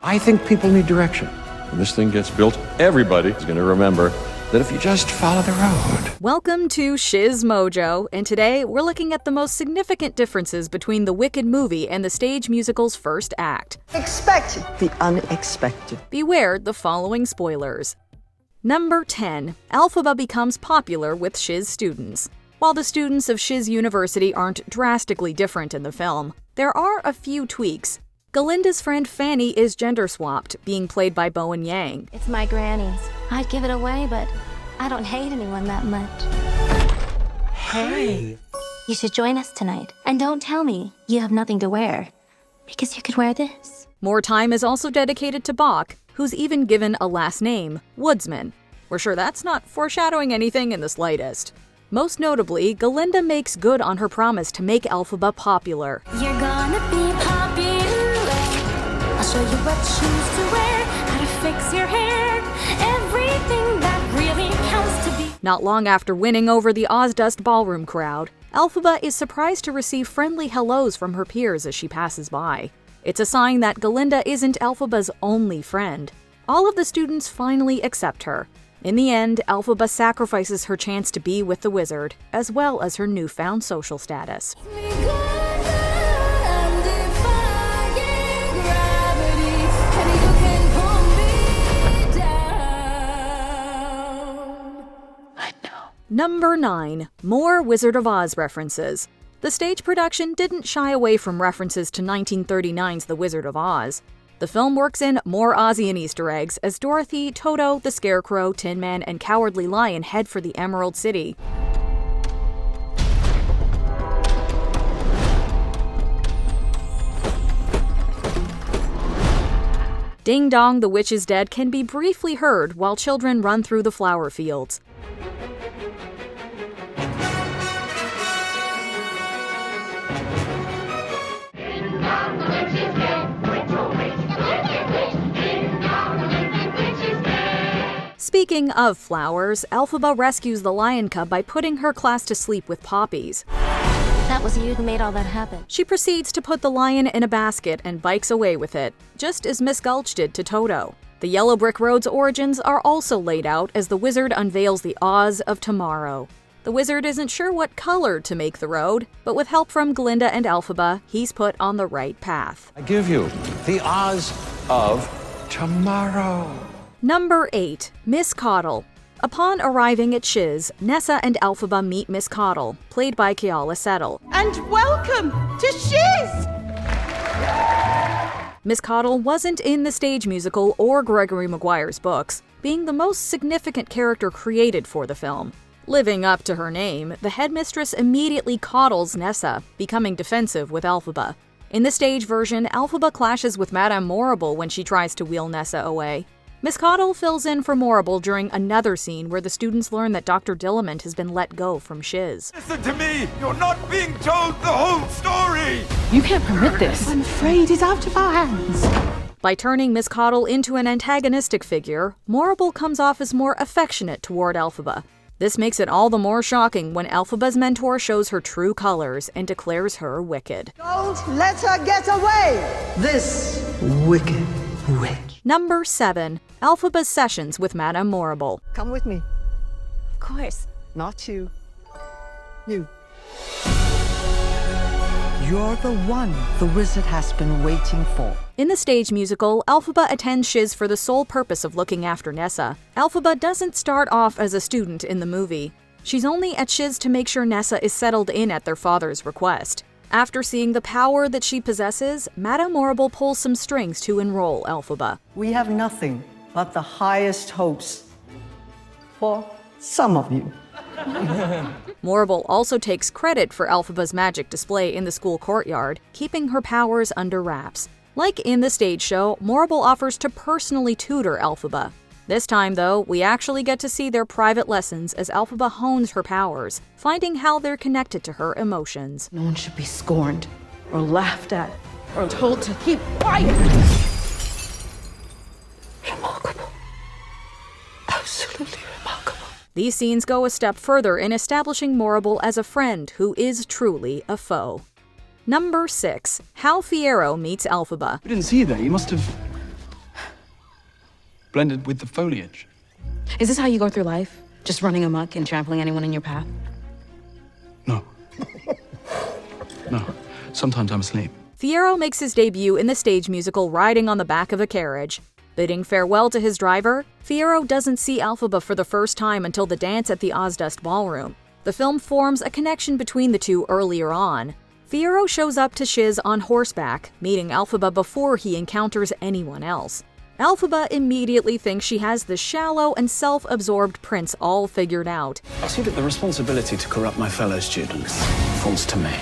I think people need direction. When this thing gets built, everybody is going to remember that if you just follow the road. Welcome to MsMojo, and today we're looking at the most significant differences between the Wicked movie and the stage musical's first act. Expect the unexpected. Beware the following spoilers. Number 10. Elphaba becomes popular with Shiz students. While the students of Shiz University aren't drastically different in the film, there are a few tweaks. Galinda's friend Fanny is gender-swapped, being played by Bowen Yang. It's my granny's. I'd give it away, but I don't hate anyone that much. Hey! You should join us tonight. And don't tell me you have nothing to wear, because you could wear this. More time is also dedicated to Bach, who's even given a last name, Woodsman. We're sure that's not foreshadowing anything in the slightest. Most notably, Galinda makes good on her promise to make Elphaba popular. You're gonna be popular. I'll show you what shoes to wear, how to fix your hair, everything that really counts to be. Not long after winning over the Ozdust ballroom crowd, Elphaba is surprised to receive friendly hellos from her peers as she passes by. It's a sign that Galinda isn't Elphaba's only friend. All of the students finally accept her. In the end, Elphaba sacrifices her chance to be with the wizard, as well as her newfound social status. Number 9. More Wizard of Oz references. The stage production didn't shy away from references to 1939's The Wizard of Oz. The film works in more Ozian Easter eggs as Dorothy, Toto, the Scarecrow, Tin Man, and Cowardly Lion head for the Emerald City. Ding Dong, the Witch is Dead can be briefly heard while children run through the flower fields. Speaking of flowers, Elphaba rescues the lion cub by putting her class to sleep with poppies. That was you who made all that happen. She proceeds to put the lion in a basket and bikes away with it, just as Miss Gulch did to Toto. The Yellow Brick Road's origins are also laid out as the wizard unveils the Oz of tomorrow. The wizard isn't sure what color to make the road, but with help from Galinda and Elphaba, he's put on the right path. I give you the Oz of tomorrow. Number 8. Miss Coddle. Upon arriving at Shiz, Nessa and Elphaba meet Miss Coddle, played by Keala Settle. And welcome to Shiz! Miss Coddle wasn't in the stage musical or Gregory Maguire's books, being the most significant character created for the film. Living up to her name, the headmistress immediately coddles Nessa, becoming defensive with Elphaba. In the stage version, Elphaba clashes with Madame Morrible when she tries to wheel Nessa away. Miss Coddle fills in for Morrible during another scene where the students learn that Dr. Dillamond has been let go from Shiz. Listen to me! You're not being told the whole story! You can't permit this. I'm afraid it's out of our hands. By turning Miss Coddle into an antagonistic figure, Morrible comes off as more affectionate toward Elphaba. This makes it all the more shocking when Elphaba's mentor shows her true colors and declares her wicked. Don't let her get away! This wicked witch. Number 7. Elphaba's sessions with Madame Morrible. Come with me. Of course. Not you. You. You're the one the wizard has been waiting for. In the stage musical, Elphaba attends Shiz for the sole purpose of looking after Nessa. Elphaba doesn't start off as a student in the movie. She's only at Shiz to make sure Nessa is settled in at their father's request. After seeing the power that she possesses, Madame Morrible pulls some strings to enroll Elphaba. We have nothing but the highest hopes for some of you. Morrible also takes credit for Elphaba's magic display in the school courtyard, keeping her powers under wraps. Like in the stage show, Morrible offers to personally tutor Elphaba. This time, though, we actually get to see their private lessons as Elphaba hones her powers, finding how they're connected to her emotions. No one should be scorned, or laughed at, or told to keep quiet. Remarkable. Absolutely remarkable. These scenes go a step further in establishing Morrible as a friend who is truly a foe. Number 6. How Fiyero meets Elphaba. We didn't see you there. You must have blended with the foliage. Is this how you go through life? Just running amok and trampling anyone in your path? No. No. Sometimes I'm asleep. Fiyero makes his debut in the stage musical riding on the back of a carriage. Bidding farewell to his driver, Fiyero doesn't see Elphaba for the first time until the dance at the Ozdust Ballroom. The film forms a connection between the two earlier on. Fiyero shows up to Shiz on horseback, meeting Elphaba before he encounters anyone else. Elphaba immediately thinks she has the shallow and self-absorbed prince all figured out. I see that the responsibility to corrupt my fellow students falls to me.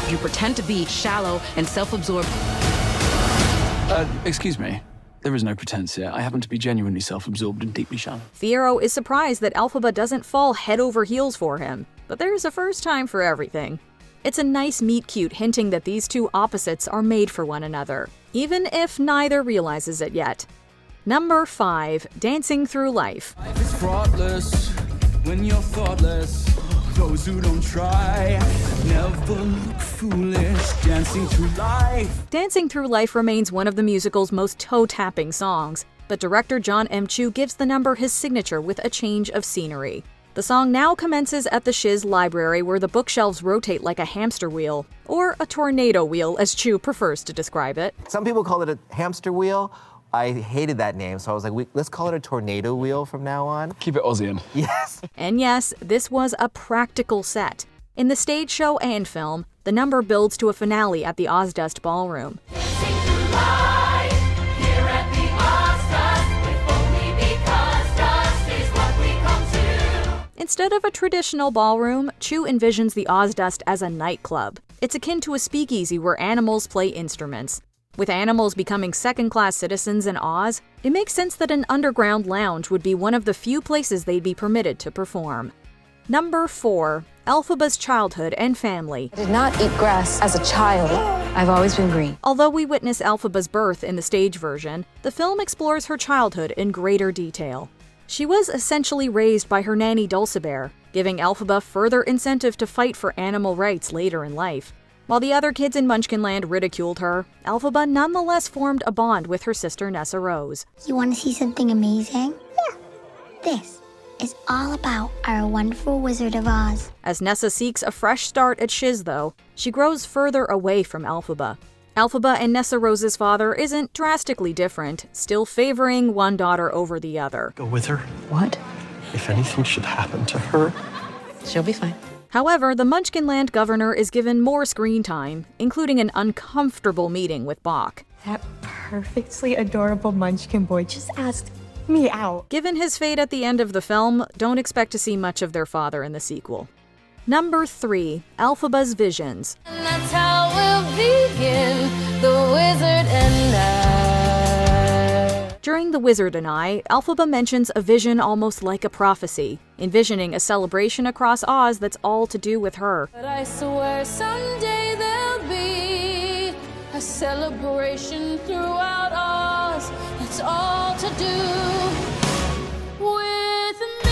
You pretend to be shallow and self-absorbed. Excuse me. There is no pretense here. I happen to be genuinely self-absorbed and deeply shallow. Fiyero is surprised that Elphaba doesn't fall head over heels for him, but there's a first time for everything. It's a nice meet-cute hinting that these two opposites are made for one another, even if neither realizes it yet. Number 5. Dancing Through Life. Life is fraughtless when you're thoughtless. Those who don't try never look foolish. Dancing through life. Dancing Through Life remains one of the musical's most toe-tapping songs, but director John M. Chu gives the number his signature with a change of scenery. The song now commences at the Shiz library where the bookshelves rotate like a hamster wheel, or a tornado wheel as Chu prefers to describe it. Some people call it a hamster wheel. I hated that name, so I was like, let's call it a tornado wheel from now on. Keep it Aussian. Yes. And yes, this was a practical set. In the stage show and film, the number builds to a finale at the Ozdust Ballroom. Instead of a traditional ballroom, Chu envisions the Ozdust as a nightclub. It's akin to a speakeasy where animals play instruments. With animals becoming second-class citizens in Oz, it makes sense that an underground lounge would be one of the few places they'd be permitted to perform. Number 4. Elphaba's childhood and family. I did not eat grass as a child. I've always been green. Although we witness Elphaba's birth in the stage version, the film explores her childhood in greater detail. She was essentially raised by her nanny Dulcibert, giving Elphaba further incentive to fight for animal rights later in life. While the other kids in Munchkinland ridiculed her, Elphaba nonetheless formed a bond with her sister Nessa Rose. You want to see something amazing? Yeah. This is all about our wonderful Wizard of Oz. As Nessa seeks a fresh start at Shiz, though, she grows further away from Elphaba. Elphaba and Nessa Rose's father isn't drastically different, still favoring one daughter over the other. Go with her. What? If anything should happen to her. She'll be fine. However, the Munchkinland governor is given more screen time, including an uncomfortable meeting with Bach. That perfectly adorable Munchkin boy just asked me out. Given his fate at the end of the film, don't expect to see much of their father in the sequel. Number 3. Elphaba's Visions. And that's how we'll begin, the wizard and I. During The Wizard and I, Elphaba mentions a vision almost like a prophecy, envisioning a celebration across Oz that's all to do with her. But I swear someday there'll be a celebration throughout Oz. It's all to do with me.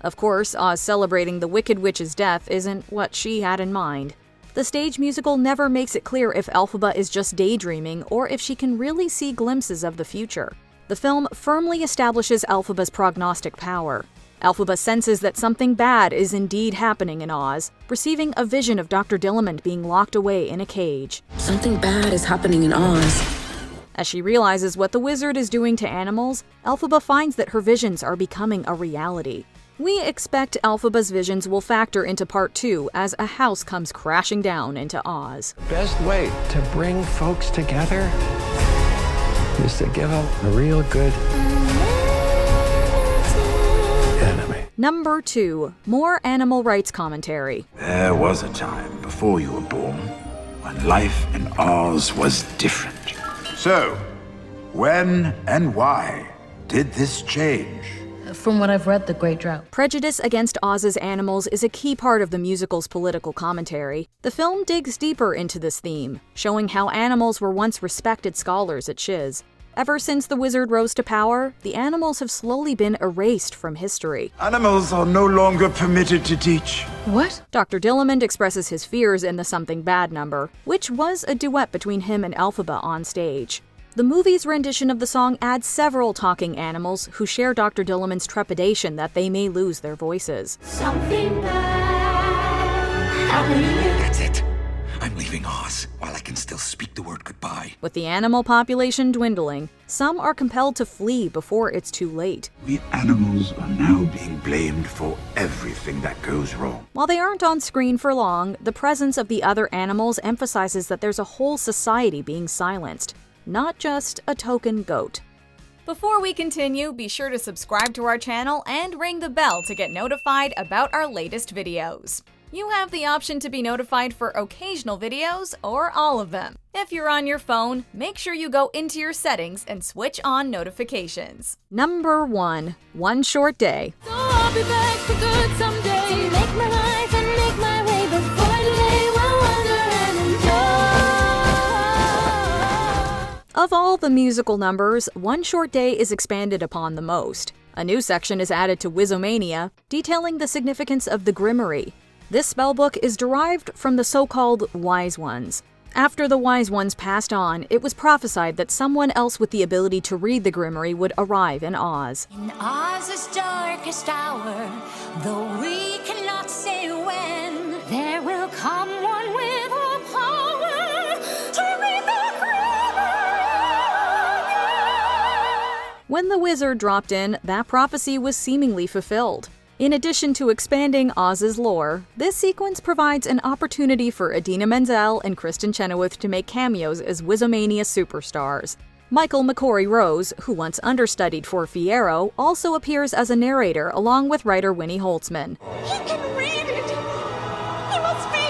Of course, Oz celebrating the Wicked Witch's death isn't what she had in mind. The stage musical never makes it clear if Elphaba is just daydreaming or if she can really see glimpses of the future. The film firmly establishes Elphaba's prognostic power. Elphaba senses that something bad is indeed happening in Oz, receiving a vision of Dr. Dillamond being locked away in a cage. Something bad is happening in Oz. As she realizes what the wizard is doing to animals, Elphaba finds that her visions are becoming a reality. We expect Elphaba's visions will factor into Part 2 as a house comes crashing down into Oz. Best way to bring folks together is to give them a real good enemy. Number 2. More animal rights commentary. There was a time before you were born when life in Oz was different. So, when and why did this change? From what I've read, the Great Drought. Prejudice against Oz's animals is a key part of the musical's political commentary. The film digs deeper into this theme, showing how animals were once respected scholars at Shiz. Ever since the wizard rose to power, the animals have slowly been erased from history. Animals are no longer permitted to teach. What? Dr. Dillamond expresses his fears in the Something Bad number, which was a duet between him and Elphaba on stage. The movie's rendition of the song adds several talking animals who share Dr. Dillamond's trepidation that they may lose their voices. Something bad happening. That's it. I'm leaving Oz while I can still speak the word goodbye. With the animal population dwindling, some are compelled to flee before it's too late. We animals are now being blamed for everything that goes wrong. While they aren't on screen for long, the presence of the other animals emphasizes that there's a whole society being silenced, not just a token goat. Before we continue, be sure to subscribe to our channel and ring the bell to get notified about our latest videos. You have the option to be notified for occasional videos or all of them. If you're on your phone, make sure you go into your settings and switch on notifications. Number 1. One Short Day. So I'll be back for good someday. To make my life and make my way before today will wonder and endure. Of all the musical numbers, One Short Day is expanded upon the most. A new section is added to Wizomania, detailing the significance of the Grimmery. This spellbook is derived from the so-called Wise Ones. After the Wise Ones passed on, it was prophesied that someone else with the ability to read the Grimmery would arrive in Oz. In Oz's darkest hour, though we cannot say when, there will come one with all power to read the Grimmery. When the wizard dropped in, that prophecy was seemingly fulfilled. In addition to expanding Oz's lore, this sequence provides an opportunity for Idina Menzel and Kristen Chenoweth to make cameos as Wizomania superstars. Michael McCory Rose, who once understudied for Fiyero, also appears as a narrator along with writer Winnie Holtzman. He can read it! He must be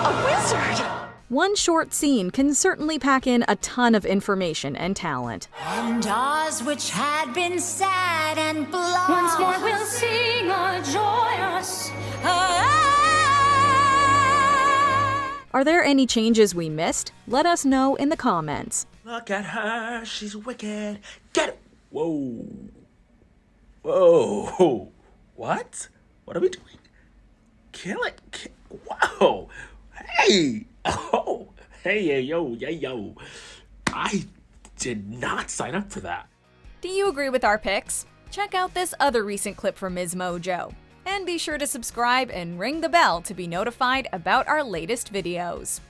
a wizard! One short scene can certainly pack in a ton of information and talent. And Oz, which had been sad and blind, once more will sing or joyous. Are there any changes we missed? Let us know in the comments. Look at her, she's wicked. Get it! Whoa. Whoa. What? What are we doing? Kill it. Whoa. Hey. Oh. Hey, yo. I did not sign up for that. Do you agree with our picks? Check out this other recent clip from MsMojo. And be sure to subscribe and ring the bell to be notified about our latest videos.